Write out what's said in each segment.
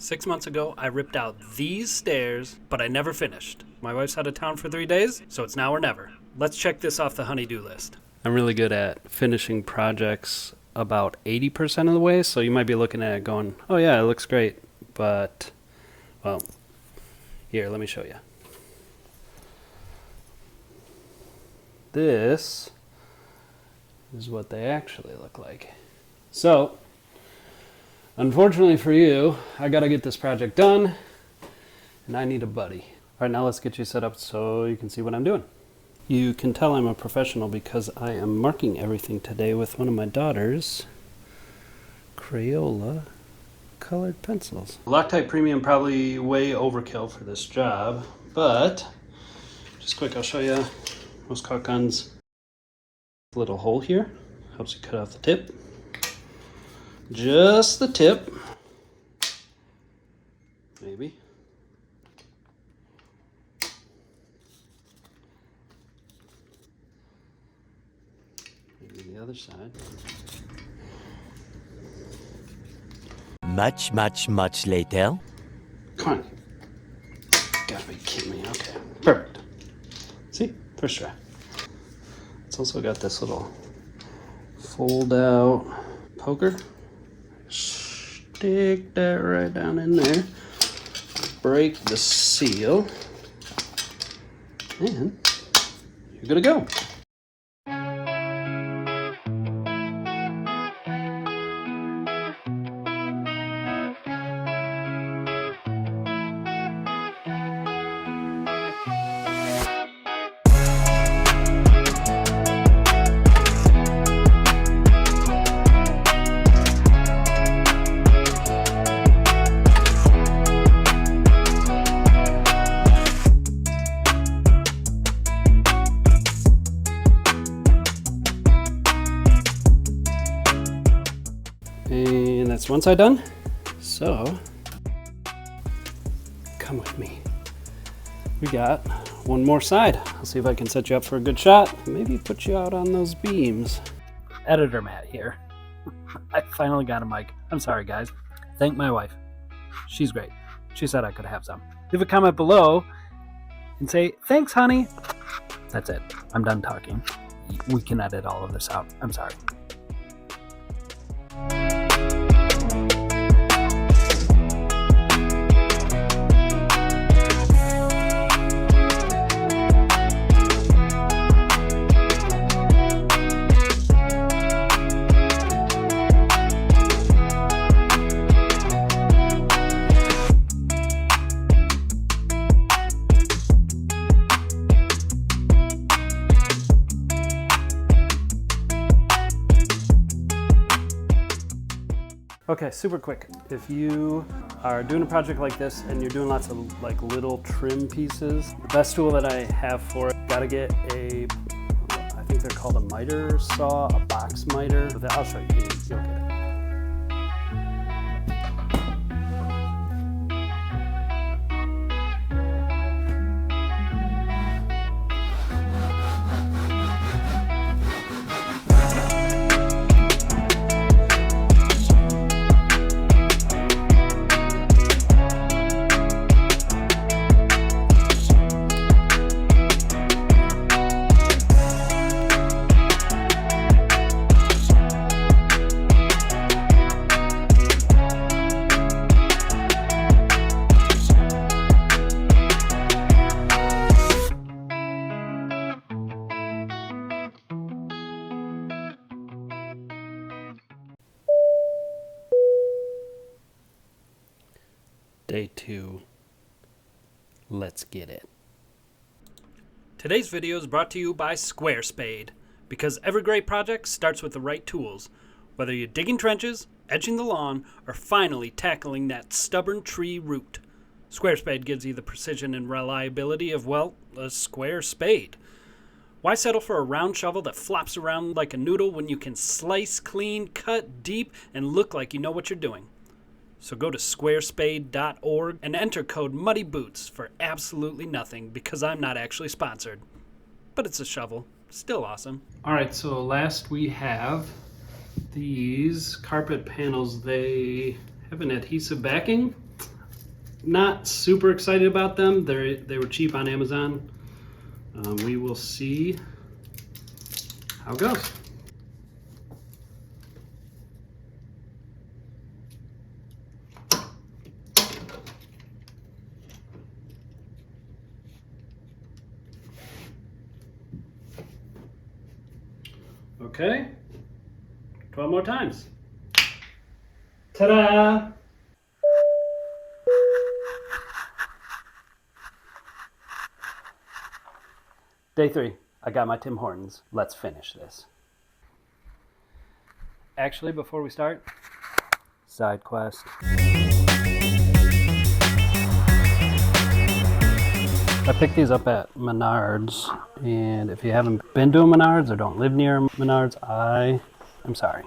6 months ago, I ripped out these stairs, but I never finished. My wife's out of town for 3 days, so it's now or never. Let's check this off the honey-do list. I'm really good at finishing projects about 80% of the way, so you might be looking at it going, oh yeah, it looks great, but, well, here, let me show you. This is what they actually look like. So, unfortunately for you, I gotta get this project done, and I need a buddy. All right, now let's get you set up so you can see what I'm doing. You can tell I'm a professional because I am marking everything today with one of my daughter's Crayola colored pencils. Loctite Premium probably way overkill for this job, but just quick, I'll show you most caulk guns. Little hole here, helps you cut off the tip. Just the tip, maybe. Maybe the other side. Much later. Come on. Gotta be kidding me. Okay, perfect. See, first try. It's also got this little fold out poker. Stick that right down in there. Break the seal. And you're good to go. And that's one side done. So, come with me. We got one more side. I'll see if I can set you up for a good shot. Maybe put you out on those beams. Editor Matt here. I finally got a mic. I'm sorry, guys. Thank my wife. She's great. She said I could have some. Leave a comment below and say, thanks, honey. That's it. I'm done talking. We can edit all of this out. I'm sorry. Okay, super quick. If you are doing a project like this and you're doing lots of like little trim pieces, the best tool that I have for it, gotta get a, I think they're called a miter saw, a box miter. I'll show you, you'll get it. Day 2. Let's get it. Today's video is brought to you by Squarespace, because every great project starts with the right tools. Whether you're digging trenches, edging the lawn, or finally tackling that stubborn tree root, Squarespace gives you the precision and reliability of, well, a square spade. Why settle for a round shovel that flops around like a noodle when you can slice clean, cut deep, and look like you know what you're doing? So go to squarespade.org and enter code MuddyBoots for absolutely nothing, because I'm not actually sponsored. But it's a shovel. Still awesome. All right, so last we have these carpet panels. They have an adhesive backing. not super excited about them. They were cheap on Amazon. We will see how it goes. Okay, 12 more times. Ta-da! Day 3. I got my Tim Hortons. Let's finish this. Actually, before we start, side quest. I picked these up at Menards, and if you haven't been to a Menards or don't live near Menards, I'm sorry.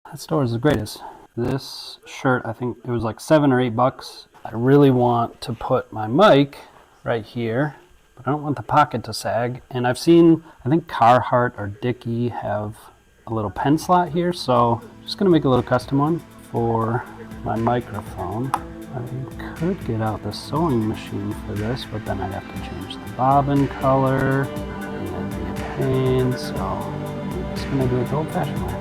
That store is the greatest. This shirt, I think it was like $7 or $8. I really want to put my mic right here, but I don't want the pocket to sag. And I've seen, I think Carhartt or Dickie have a little pen slot here, so I'm just gonna make a little custom one for my microphone. I could get out the sewing machine for this, but then I'd have to change the bobbin color, and that'd be a pain, so I'm just gonna do it the old-fashioned way.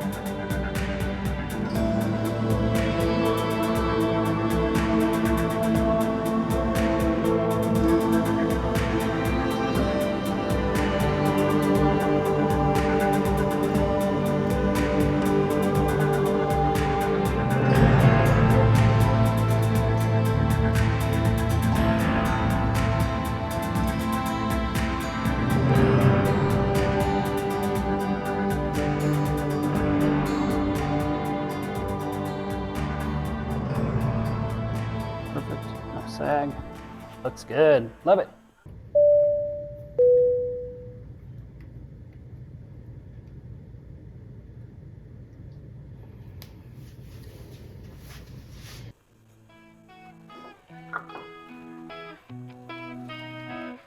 Perfect. No sag. Looks good. Love it.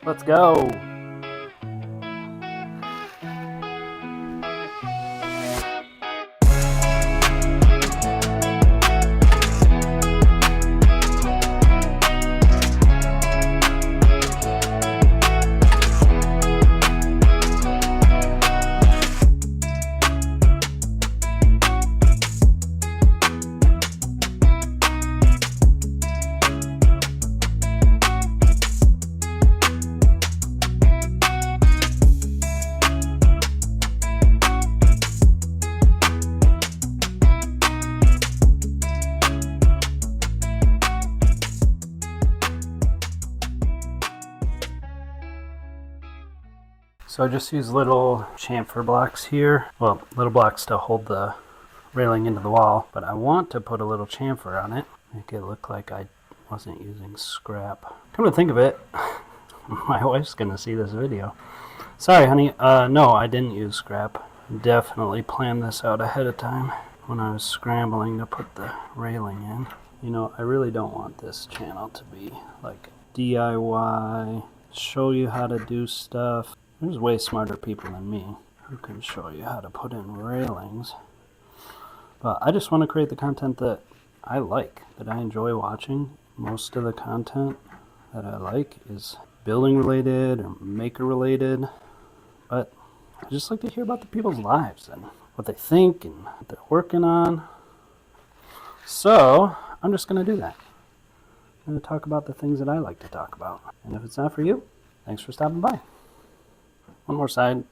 Let's go. So I just use little chamfer blocks here. Well, little blocks to hold the railing into the wall, but I want to put a little chamfer on it. Make it look like I wasn't using scrap. Come to think of it, my wife's gonna see this video. Sorry, honey. No, I didn't use scrap. Definitely planned this out ahead of time when I was scrambling to put the railing in. You know, I really don't want this channel to be like DIY, show you how to do stuff. There's way smarter people than me who can show you how to put in railings. But I just want to create the content that I like, that I enjoy watching. Most of the content that I like is building related or maker related. But I just like to hear about the people's lives and what they think and what they're working on. So I'm just going to do that. I'm going to talk about the things that I like to talk about. And if it's not for you, thanks for stopping by. One more side,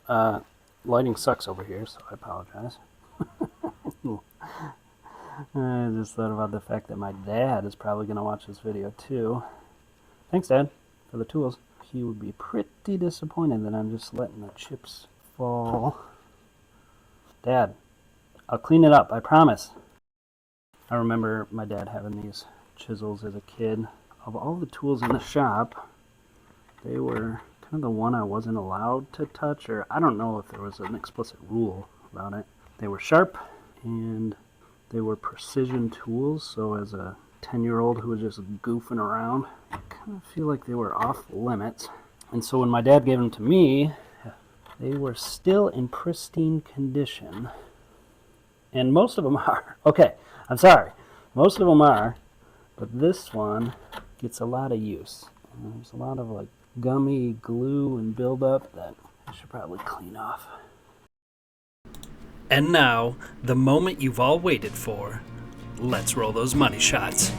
lighting sucks over here, so I apologize. I just thought about the fact that my dad is probably going to watch this video too. Thanks, Dad, for the tools. He would be pretty disappointed that I'm just letting the chips fall. Dad, I'll clean it up, I promise. I remember my dad having these chisels as a kid. Of all the tools in the shop, they were the one I wasn't allowed to touch, or I don't know if there was an explicit rule about it. They were sharp and they were precision tools, so as a 10-year-old who was just goofing around, I kind of feel like they were off limits. And so when my dad gave them to me, they were still in pristine condition. And most of them are. Okay, I'm sorry. Most of them are, but this one gets a lot of use. There's a lot of like gummy glue and buildup that I should probably clean off. And now, the moment you've all waited for. Let's roll those money shots.